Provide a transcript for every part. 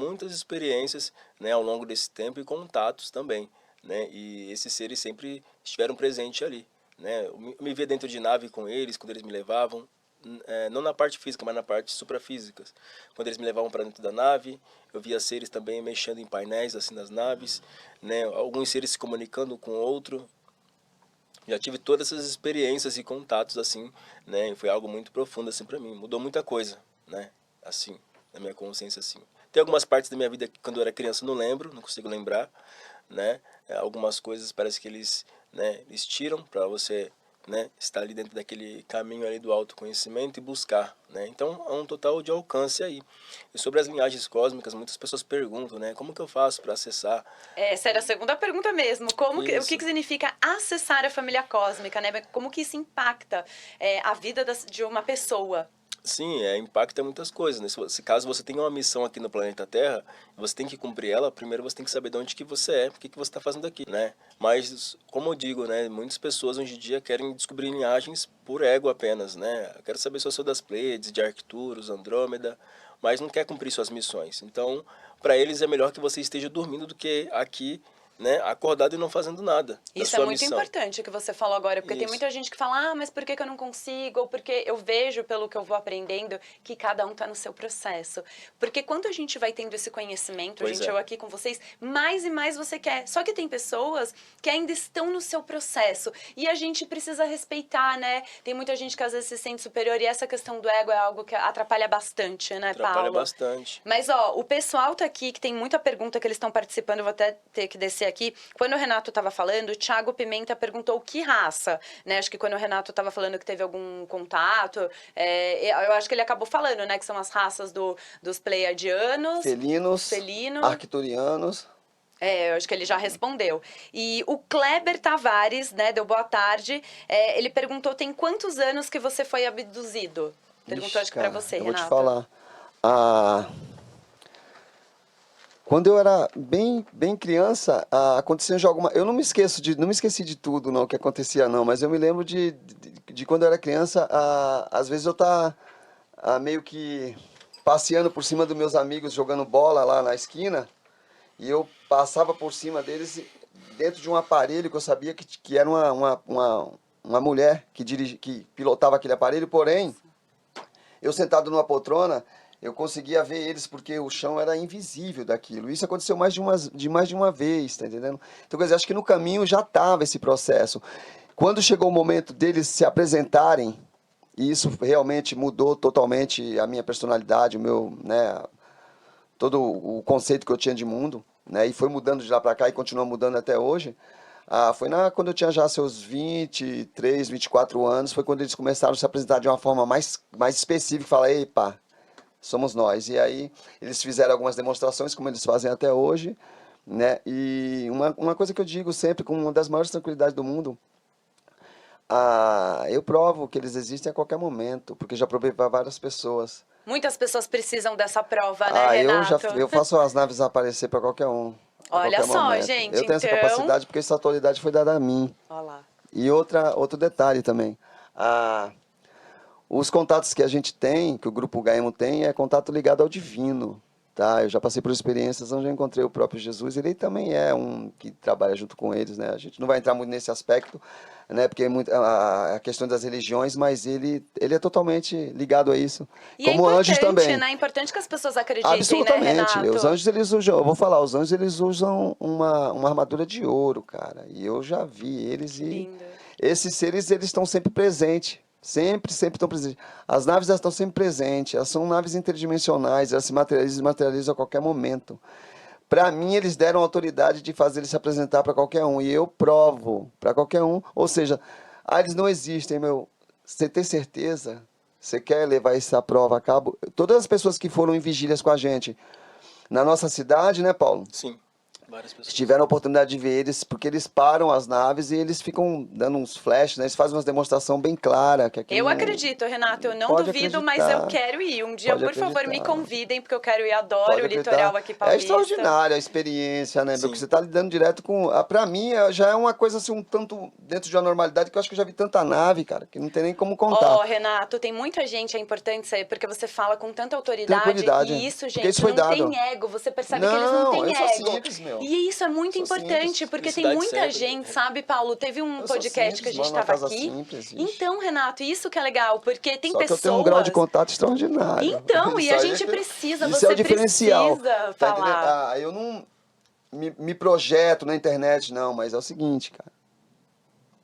muitas experiências, né, ao longo desse tempo e contatos também, né, e esses seres sempre estiveram presentes ali, né, eu me via dentro de nave com eles, quando eles me levavam, não na parte física, mas na parte suprafísica. Quando eles me levavam para dentro da nave, eu via seres também mexendo em painéis assim nas naves, né, alguns seres se comunicando com outro. Já tive todas essas experiências e contatos assim, né, e foi algo muito profundo assim para mim, mudou muita coisa, né, assim, na minha consciência assim. Tem algumas partes da minha vida que quando eu era criança eu não lembro, não consigo lembrar, né, algumas coisas parece que eles, né, eles tiram para você, né, estar ali dentro daquele caminho ali do autoconhecimento e buscar, né, então é um total de alcance aí. E sobre as linhagens cósmicas, muitas pessoas perguntam, né, como que eu faço para acessar Essa era a segunda pergunta mesmo. O isso? que significa acessar a família cósmica, né? Como que isso impacta a vida de uma pessoa? Sim, impacta muitas coisas, né? Caso você tenha uma missão aqui no planeta Terra, você tem que cumprir ela, primeiro você tem que saber de onde que você é, o que que você está fazendo aqui, né? Mas, como eu digo, né, muitas pessoas hoje em dia querem descobrir linhagens por ego apenas, né? Eu quero saber se eu sou das Pleiades, de Arcturus, Andrômeda, mas não quer cumprir suas missões. Então, para eles é melhor que você esteja dormindo do que aqui, né, acordado e não fazendo nada da Isso é sua muito missão. importante o que você falou agora, porque tem Isso, muita gente que fala, mas por que eu não consigo? Ou porque eu vejo, pelo que eu vou aprendendo, que cada um está no seu processo. Porque quando a gente vai tendo esse conhecimento, pois gente, eu é, aqui com vocês, mais e mais você quer. Só que tem pessoas que ainda estão no seu processo. E a gente precisa respeitar, né? Tem muita gente que às vezes se sente superior, e essa questão do ego é algo que atrapalha bastante, né, atrapalha Paulo? bastante. Mas, ó, o pessoal tá aqui, que tem muita pergunta que eles estão participando, eu vou até ter que descer aqui. Quando o Renato tava falando, o Thiago Pimenta perguntou que raça, né? Acho que quando o Renato tava falando que teve algum contato, eu acho que ele acabou falando, né? Que são as raças dos pleiadianos, o Felinos, felino. arcturianos. Eu acho que ele já respondeu. E o Kleber Tavares, né, deu boa tarde. Ele perguntou, tem quantos anos que você foi abduzido? Perguntou, Ixi, acho que pra cara, você, eu vou te Renato. falar. Ah, quando eu era bem criança, aconteciam já alguma. Eu não me esqueci de tudo não que acontecia não, mas eu me lembro de quando eu era criança, às vezes eu tá meio que passeando por cima dos meus amigos jogando bola lá na esquina e eu passava por cima deles dentro de um aparelho que eu sabia que era uma mulher que pilotava aquele aparelho, porém eu sentado numa poltrona, eu conseguia ver eles porque o chão era invisível daquilo. Isso aconteceu mais de uma vez, tá entendendo? Então, quer dizer, acho que no caminho já estava esse processo. Quando chegou o momento deles se apresentarem, e isso realmente mudou totalmente a minha personalidade, o meu, né, todo o conceito que eu tinha de mundo, né, e foi mudando de lá para cá e continua mudando até hoje. Quando eu tinha já seus 23, 24 anos, foi quando eles começaram a se apresentar de uma forma mais específica, falar, ei, pá, somos nós. E aí eles fizeram algumas demonstrações, como eles fazem até hoje, né? E uma coisa que eu digo sempre, com uma das maiores tranquilidades do mundo, eu provo que eles existem a qualquer momento, porque já provei para várias pessoas. Muitas pessoas precisam dessa prova, né, Renato? Eu faço as naves aparecer para qualquer um, a Olha qualquer só, momento. gente, Eu tenho essa então. capacidade porque essa autoridade foi dada a mim. Olha lá. E outro detalhe também. Os contatos que a gente tem, que o Grupo Gaemo tem, é contato ligado ao divino. Tá? Eu já passei por experiências onde eu encontrei o próprio Jesus, ele também é um que trabalha junto com eles. Né? A gente não vai entrar muito nesse aspecto, né? Porque é muito a questão das religiões, mas ele é totalmente ligado a isso. E é Como anjos importante, também. né? É importante que as pessoas acreditem, né, Absolutamente. Os Renato? anjos, eles usam, eu vou falar, os anjos, eles usam uma armadura de ouro, cara. E eu já vi eles Que e lindo. esses seres, eles estão sempre presentes. Sempre estão presentes. As naves, elas estão sempre presentes. Elas são naves interdimensionais, elas se materializam a qualquer momento. Para mim, eles deram autoridade de fazer ele se apresentar para qualquer um. E eu provo para qualquer um. Ou seja, eles não existem, meu. Você tem certeza? Você quer levar essa prova a cabo? Todas as pessoas que foram em vigílias com a gente na nossa cidade, né, Paulo? Sim. Várias pessoas. tiveram a oportunidade de ver eles, porque eles param as naves e eles ficam dando uns flashes, né? Eles fazem uma demonstração bem clara. Que aquilo Eu não- acredito, Renato, eu não Pode duvido, mas eu acreditar, quero ir. Um dia, pode por favor, me acreditar. convidem, porque eu quero ir, adoro Pode o litoral acreditar. aqui É paulista. extraordinária a experiência, né? Porque Sim. você está lidando direto com. Para mim, já é uma coisa assim, um tanto dentro de uma normalidade que eu acho que eu já vi tanta nave, cara, que não tem nem como contar. Ó, Renato, tem muita gente, é importante isso aí, porque você fala com tanta autoridade, Tranquilidade. e isso, Porque gente, isso foi não dado. tem ego, você percebe que eles não Não, têm eu sou ego. simples, meu. E isso é muito Sou importante, simples. porque tem Felicidade muita sempre. gente, sabe, Paulo? Teve um Eu sou podcast que a simples, gente moro numa estava casa aqui. simples, ixi. Então, Renato, isso que é legal, porque tem Só que eu pessoas. tenho um grau de contato extraordinário. Então, e Isso a aí gente precisa, isso é o você diferencial. precisa Tá entendendo? falar. Eu não me projeto na internet, não, mas é o seguinte, cara.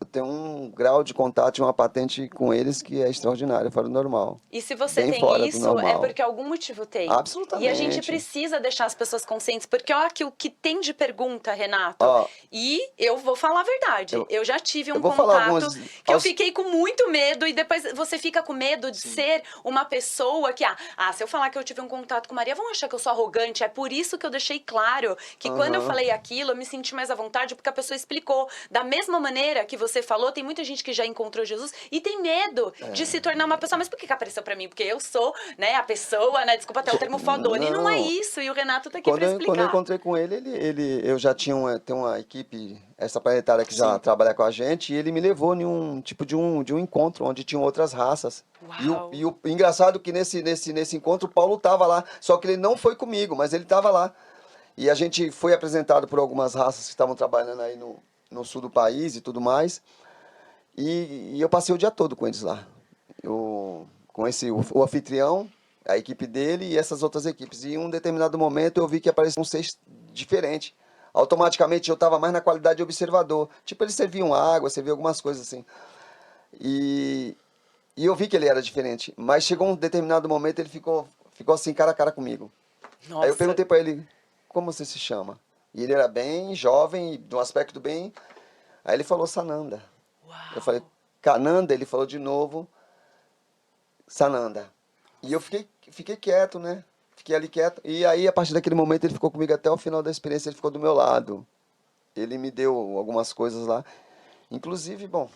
Eu tenho um grau de contato e uma patente com eles que é extraordinário, fora do normal. E se você Bem tem fora do isso, é normal. porque algum motivo tem. Absolutamente. E a gente precisa deixar as pessoas conscientes, porque ó, que o que tem de pergunta, Renato. Ó, E eu vou falar a verdade. Eu já tive um eu vou falar contato algumas que eu aos- fiquei com muito medo, e depois você fica com medo de ser uma pessoa que, se eu falar que eu tive um contato com Maria, vão achar que eu sou arrogante. É por isso que eu deixei claro que quando eu Aham. falei aquilo, eu me senti mais à vontade, porque a pessoa explicou. Da mesma maneira que você falou, tem muita gente que já encontrou Jesus e tem medo de se tornar uma pessoa. Mas por que apareceu pra mim? Porque eu sou, né, a pessoa, né? Desculpa até o termo fodona. E não é Não. isso. E o Renato tá aqui Quando pra eu explicar. encontrei com eu já tinha tem uma equipe extraplanetária que já Sim. trabalha com a gente, e ele me levou em um tipo de um encontro onde tinham outras raças. Uau. E o engraçado é que nesse encontro o Paulo estava lá, só que ele não foi comigo, mas ele estava lá. E a gente foi apresentado por algumas raças que estavam trabalhando aí no sul do país e tudo mais. E eu passei o dia todo com eles lá. Com o anfitrião, a equipe dele e essas outras equipes. E em um determinado momento eu vi que aparecia um ser diferente. Automaticamente eu estava mais na qualidade de observador. Tipo, eles serviam água, serviam algumas coisas assim. E eu vi que ele era diferente. Mas chegou um determinado momento ele ficou assim, cara a cara comigo. Nossa. Aí eu perguntei para ele, como você se chama? E ele era bem jovem, de um aspecto bem... Aí ele falou Sananda. Uau. Eu falei, Cananda? Ele falou de novo, Sananda. E eu fiquei quieto, né? Fiquei ali quieto. E aí, a partir daquele momento, ele ficou comigo até o final da experiência, ele ficou do meu lado. Ele me deu algumas coisas lá. Inclusive, bom...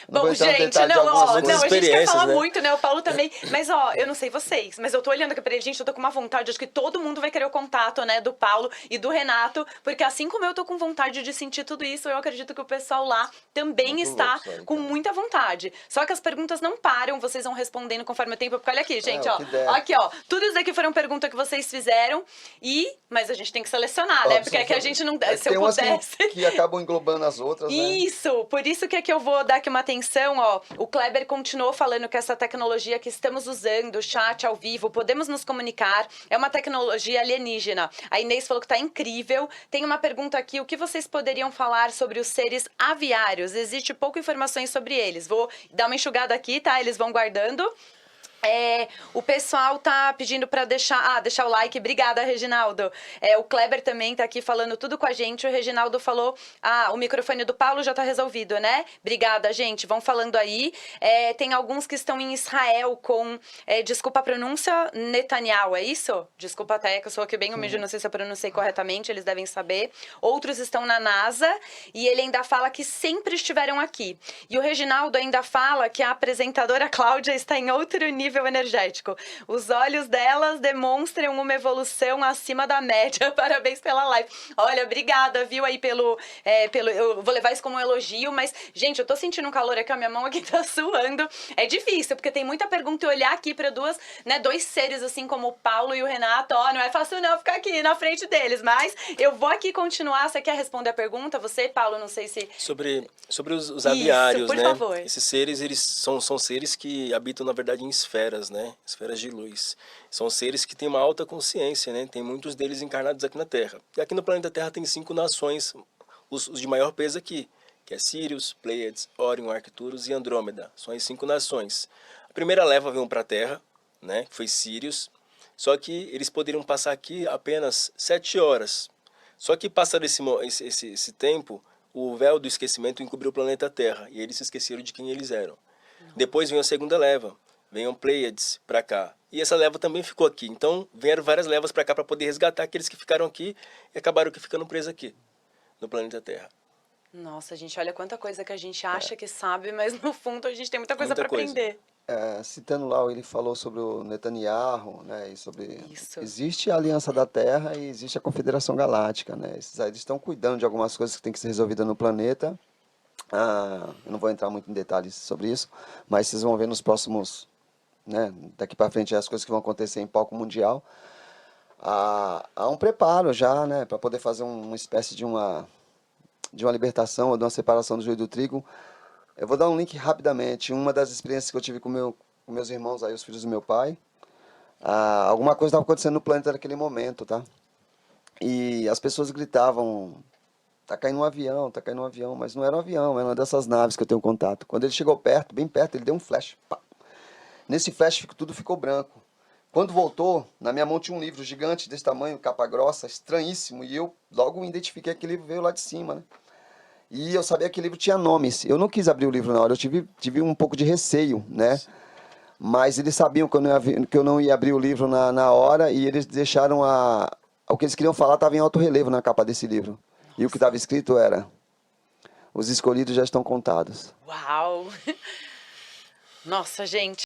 Não vou Bom, entrar no gente, detalhe de não, algumas ó, coisas. não, a gente quer experiências, falar né? muito, né? O Paulo também. Mas, ó, eu não sei vocês, mas eu tô olhando aqui pra ele, gente, eu tô com uma vontade, acho que todo mundo vai querer o contato, né, do Paulo e do Renato, porque assim como eu tô com vontade de sentir tudo isso, eu acredito que o pessoal lá também Muito está louco isso aí, com cara. muita vontade. Só que as perguntas não param, vocês vão respondendo conforme o tempo, porque olha aqui, gente, o ó. que der. Aqui, ó, tudo isso daqui foram perguntas que vocês fizeram mas a gente tem que selecionar, né? Porque é que a gente não... É que Se eu tem umas pudesse... que acabam englobando as outras, né? Isso, por isso que aqui eu vou dar aqui uma atenção, ó. O Kleber continuou falando que essa tecnologia que estamos usando, chat ao vivo, podemos nos comunicar, é uma tecnologia alienígena. A Inês falou que tá incrível. Tem uma pergunta aqui, o que vocês poderiam falar sobre os seres aviários? Existe pouco informações sobre eles. Vou dar uma enxugada aqui, tá? Eles vão guardando. O pessoal tá pedindo para deixar o like. Obrigada, Reginaldo. O Kleber também tá aqui falando tudo com a gente. O Reginaldo falou, o microfone do Paulo já tá resolvido, né? Obrigada, gente. Vão falando aí. Tem alguns que estão em Israel com, desculpa a pronúncia, Netanyahu, é isso? Desculpa até, que eu sou aqui bem humilde, não sei se eu pronunciei corretamente, eles devem saber. Outros estão na NASA e ele ainda fala que sempre estiveram aqui. E o Reginaldo ainda fala que a apresentadora Cláudia está em outro nível energético. Os olhos delas demonstram uma evolução acima da média. Parabéns pela live. Olha, obrigada, viu, aí pelo... eu vou levar isso como um elogio, mas, gente, eu tô sentindo um calor aqui, a minha mão aqui tá suando. É difícil, porque tem muita pergunta e olhar aqui pra dois seres, assim, como o Paulo e o Renato, não é fácil não ficar aqui na frente deles, mas eu vou aqui continuar. Você quer responder a pergunta? Você, Paulo, não sei se... Sobre os aviários, por né? favor. Esses seres, eles são seres que habitam, na verdade, em esferas, né? Esferas de luz. São seres que têm uma alta consciência, né? Tem muitos deles encarnados aqui na Terra. E aqui no planeta Terra tem 5 nações, os de maior peso aqui, que é Sirius, Pleiades, Órion, Arcturus e Andrômeda. São as 5 nações. A primeira leva veio para a Terra, né? Que foi Sirius. Só que eles poderiam passar aqui apenas 7 horas. Só que passado esse tempo, o véu do esquecimento encobriu o planeta Terra e eles se esqueceram de quem eles eram. Depois veio a segunda leva, venham Pleiades para cá. E essa leva também ficou aqui. Então vieram várias levas para cá para poder resgatar aqueles que ficaram aqui e acabaram que ficando presos aqui, no planeta Terra. Nossa, gente, olha quanta coisa que a gente acha que sabe, mas no fundo a gente tem muita coisa para Muita coisa. aprender. Citando lá, ele falou sobre o Netanyahu, né, e sobre... Isso. Existe a Aliança da Terra e existe a Confederação Galáctica, né, esses aí eles estão cuidando de algumas coisas que têm que ser resolvidas no planeta. Eu não vou entrar muito em detalhes sobre isso, mas vocês vão ver nos próximos, né, daqui para frente as coisas que vão acontecer em palco mundial. Há um preparo já, né, para poder fazer uma espécie de uma libertação ou de uma separação do joio do trigo. Eu vou dar um link rapidamente. Uma das experiências que eu tive com meus irmãos, aí, os filhos do meu pai, alguma coisa estava acontecendo no planeta naquele momento, tá? E as pessoas gritavam, tá caindo um avião, mas não era um avião, era uma dessas naves que eu tenho contato. Quando ele chegou perto, bem perto, ele deu um flash. Pá. Nesse flash tudo ficou branco. Quando voltou, na minha mão tinha um livro gigante desse tamanho, capa grossa, estranhíssimo, e eu logo identifiquei que aquele livro veio lá de cima, né? E eu sabia que o livro tinha nomes. Eu não quis abrir o livro na hora, eu tive um pouco de receio, né? Mas eles sabiam que eu não ia abrir o livro na hora e eles deixaram o que eles queriam falar estava em alto relevo na capa desse livro. Nossa. E o que estava escrito era: os escolhidos já estão contados. Uau! Nossa, gente.